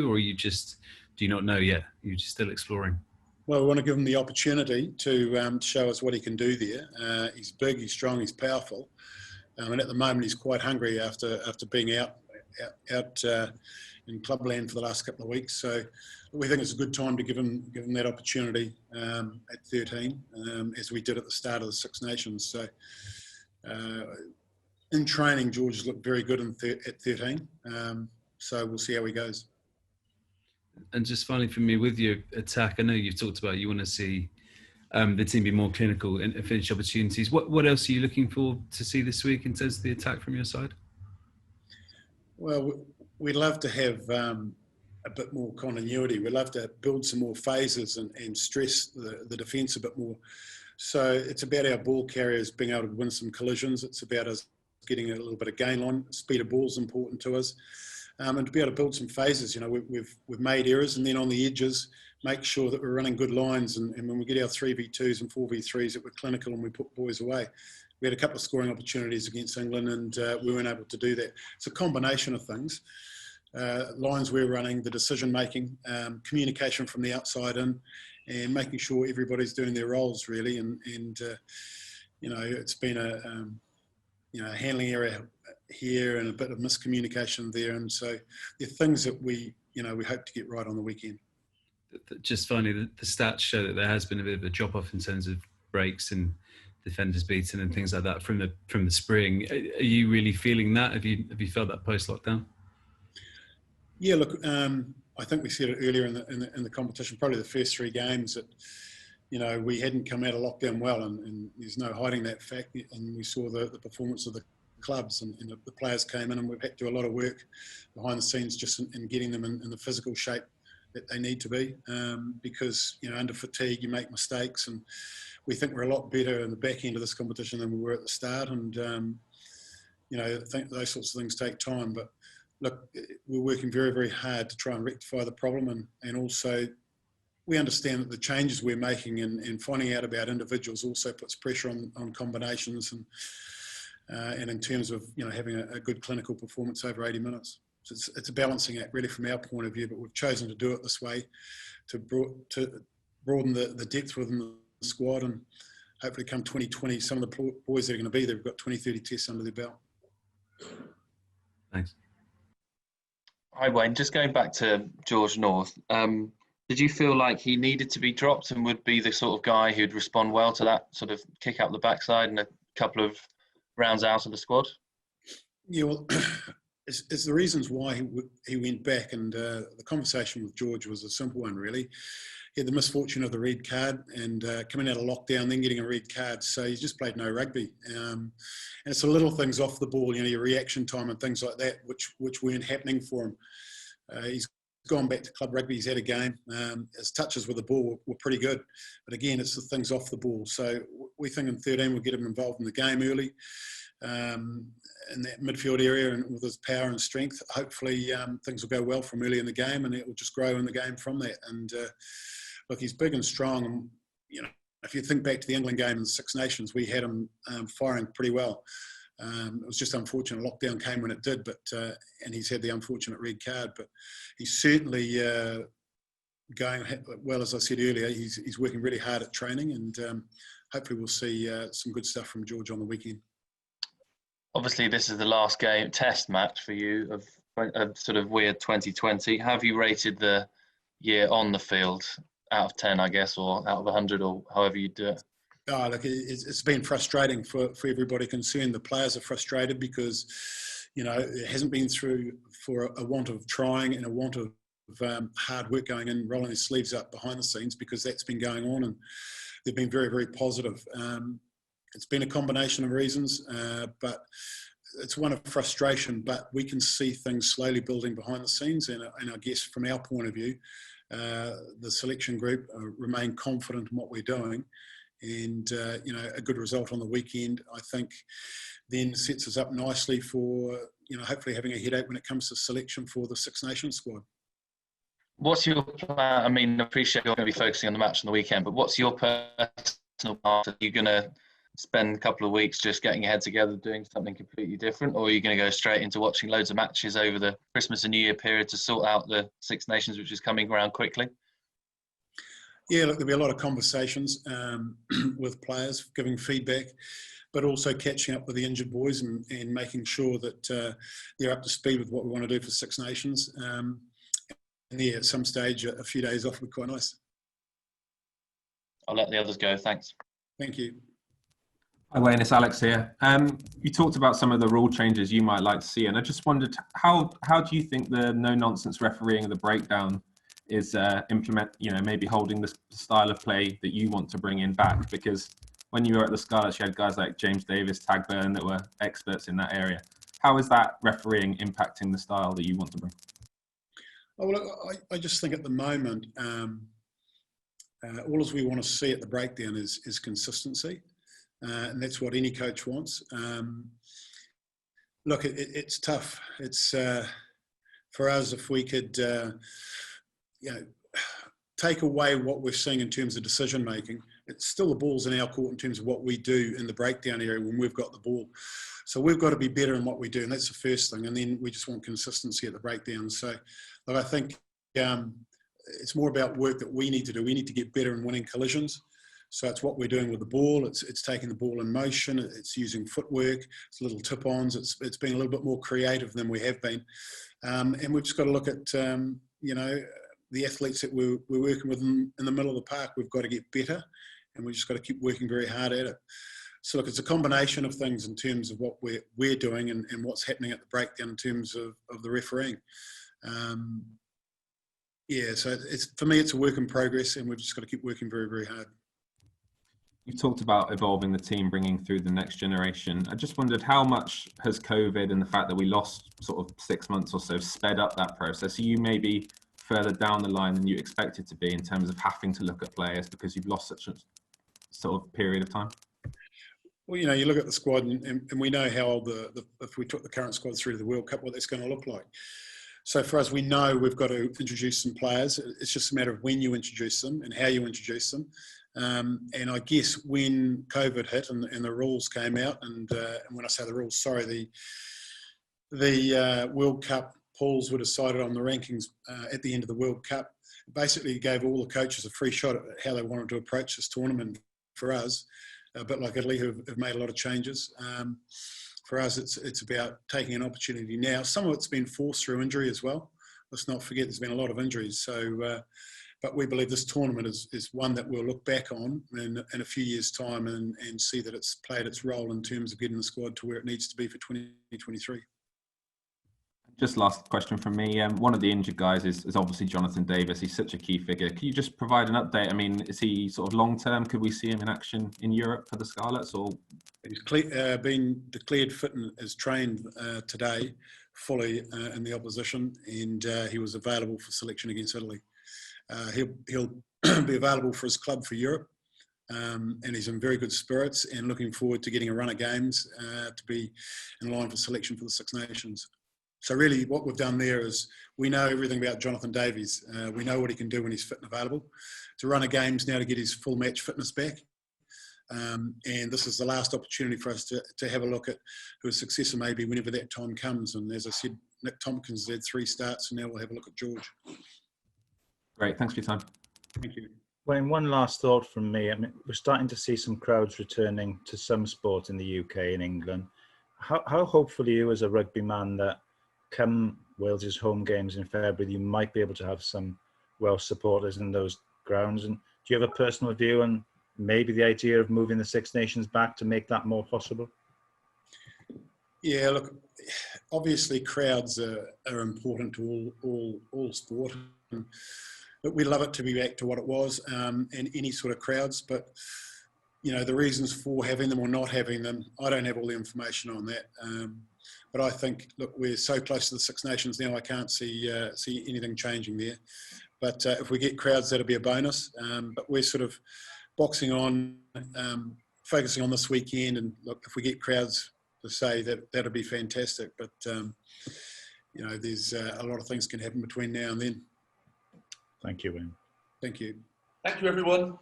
or do you not know yet? You're just still exploring? Well, we want to give him the opportunity to show us what he can do there. He's big, he's strong, he's powerful. And at the moment, he's quite hungry after being out in clubland for the last couple of weeks. So we think it's a good time to give him that opportunity at 13, as we did at the start of the Six Nations. So in training, George has looked very good at 13. So we'll see how he goes. And just finally for me, with your attack, I know you've talked about you want to see the team be more clinical and finish opportunities. What else are you looking for to see this week in terms of the attack from your side? Well, we'd love to have a bit more continuity. We'd love to build some more phases and stress the defence a bit more. So it's about our ball carriers being able to win some collisions. It's about us getting a little bit of gain line. Speed of ball is important to us. And to be able to build some phases, we've made errors, and then on the edges, make sure that we're running good lines. And when we get our 3v2s and 4v3s, that we're clinical and we put boys away. We had a couple of scoring opportunities against England, and we weren't able to do that. It's a combination of things. Lines we're running, the decision making, communication from the outside in, and making sure everybody's doing their roles really. And it's been a handling area here and a bit of miscommunication there, and so the things that we hope to get right on the weekend. Just finally, the stats show that there has been a bit of a drop off in terms of breaks and defenders beaten and things like that from the spring. Are you really feeling that? Have you felt that post lockdown? Yeah, look, I think we said it earlier in the competition, probably the first 3 games, that we hadn't come out of lockdown well, and there's no hiding that fact. And we saw the performance of the clubs, and the players came in, and we've had to do a lot of work behind the scenes just in getting them in the physical shape that they need to be, because under fatigue you make mistakes, and we think we're a lot better in the back end of this competition than we were at the start. And I think those sorts of things take time, but look, we're working very, very hard to try and rectify the problem, and also we understand that the changes we're making and finding out about individuals also puts pressure on combinations and in terms of having a good clinical performance over 80 minutes. So it's a balancing act really from our point of view, but we've chosen to do it this way to broaden the depth within the squad, and hopefully come 2020, some of the boys that are going to be there have got 20-30 tests under their belt. Thanks. Hi Wayne, just going back to George North, did you feel like he needed to be dropped and would be the sort of guy who'd respond well to that sort of kick out the backside and a couple of rounds out of the squad? Yeah, well, it's the reasons why he went back, and the conversation with George was a simple one really. He had the misfortune of the red card and coming out of lockdown, then getting a red card, so he's just played no rugby. And it's the little things off the ball, your reaction time and things like that, which weren't happening for him. He's gone back to club rugby, he's had a game. His touches with the ball were pretty good, but again, it's the things off the ball. So we think in 13 we'll get him involved in the game early, in that midfield area, and with his power and strength, hopefully things will go well from early in the game, and it will just grow in the game from that. And look, he's big and strong, and if you think back to the England game in the Six Nations, we had him firing pretty well. It was just unfortunate lockdown came when it did, but and he's had the unfortunate red card, but he's certainly going well. As I said earlier, he's working really hard at training, and hopefully we'll see some good stuff from George on the weekend. Obviously, this is the last test match for you of a sort of weird 2020. How have you rated the year on the field out of 10, I guess, or out of 100, or however you do it? Oh, look, it's been frustrating for everybody concerned. The players are frustrated because, it hasn't been through for a want of trying and a want of hard work going in, rolling their sleeves up behind the scenes, because that's been going on, and they've been very, very positive. It's been a combination of reasons, but it's one of frustration, but we can see things slowly building behind the scenes, and I guess from our point of view, the selection group remain confident in what we're doing. And, a good result on the weekend, I think, then sets us up nicely for, hopefully having a headache when it comes to selection for the Six Nations squad. What's your plan? I mean, I appreciate you're going to be focusing on the match on the weekend, but what's your personal part? Are you going to spend a couple of weeks just getting your head together, doing something completely different, or are you going to go straight into watching loads of matches over the Christmas and New Year period to sort out the Six Nations, which is coming around quickly? Yeah, look, there'll be a lot of conversations with players, giving feedback, but also catching up with the injured boys and making sure that they're up to speed with what we want to do for Six Nations. And yeah, at some stage, a few days off would be quite nice. I'll let the others go. Thanks. Thank you. Hi Wayne, it's Alex here. You talked about some of the rule changes you might like to see, and I just wondered how do you think the no-nonsense refereeing and the breakdown is maybe holding the style of play that you want to bring in back? Because when you were at the Scarlets, you had guys like James Davies, Tagburn that were experts in that area. How is that refereeing impacting the style that you want to bring? Oh, well, I just think at the moment, all we want to see at the breakdown is consistency. And that's what any coach wants. Look, it's tough. It's for us, if we could, take away what we're seeing in terms of decision making. It's still the ball's in our court in terms of what we do in the breakdown area when we've got the ball. So we've got to be better in what we do, and that's the first thing. And then we just want consistency at the breakdown. So, look, I think it's more about work that we need to do. We need to get better in winning collisions. So it's what we're doing with the ball. It's taking the ball in motion. It's using footwork. It's little tip-ons. It's being a little bit more creative than we have been. And we've just got to look at, the athletes that we're working with in the middle of the park. We've got to get better, and we've just got to keep working very hard at it. So look, it's a combination of things in terms of what we're doing and what's happening at the breakdown in terms of the refereeing. So for me, it's a work in progress, and we've just got to keep working very, very hard. You've talked about evolving the team, bringing through the next generation. I just wondered how much has COVID and the fact that we lost sort of 6 months or so sped up that process? Are you maybe further down the line than you expected to be in terms of having to look at players because you've lost such a sort of period of time? Well, you look at the squad and we know how if we took the current squad through to the World Cup, what that's going to look like. So for us, we know we've got to introduce some players. It's just a matter of when you introduce them and how you introduce them. And I guess when COVID hit and the rules came out, and when I say the rules, sorry, the World Cup pools were decided on the rankings at the end of the World Cup. Basically gave all the coaches a free shot at how they wanted to approach this tournament. For us, a bit like Italy, who have made a lot of changes. For us, it's about taking an opportunity now. Some of it's been forced through injury as well. Let's not forget there's been a lot of injuries. So, but we believe this tournament is one that we'll look back on in a few years' time and see that it's played its role in terms of getting the squad to where it needs to be for 2023. Just last question from me. One of the injured guys is obviously Jonathan Davies. He's such a key figure. Can you just provide an update? I mean, is he sort of long-term? Could we see him in action in Europe for the Scarlets? Or he's been declared fit and is trained today fully in the opposition, and he was available for selection against Italy. He'll be available for his club for Europe, and he's in very good spirits and looking forward to getting a run of games to be in line for selection for the Six Nations. So really what we've done there is we know everything about Jonathan Davies. We know what he can do when he's fit and available. To run a games now to get his full match fitness back. And this is the last opportunity for us to have a look at who his successor may be whenever that time comes. And as I said, Nick Tompkins had 3 starts, and now we'll have a look at George. Great, thanks for your time. Thank you. Wayne, one last thought from me. I mean, we're starting to see some crowds returning to some sport in the UK and England. How hopeful are you as a rugby man that come Wales's home games in February, you might be able to have some Welsh supporters in those grounds? And do you have a personal view on maybe the idea of moving the Six Nations back to make that more possible? Yeah, look, obviously crowds are important to all sport. But we love it to be back to what it was, and any sort of crowds. But the reasons for having them or not having them, I don't have all the information on that. But I think, look, we're so close to the Six Nations now, I can't see anything changing there. But if we get crowds, that'll be a bonus. But we're sort of boxing on, focusing on this weekend. And look, if we get crowds to say that'll be fantastic. But, there's a lot of things can happen between now and then. Thank you, Wayne. Thank you. Thank you, everyone.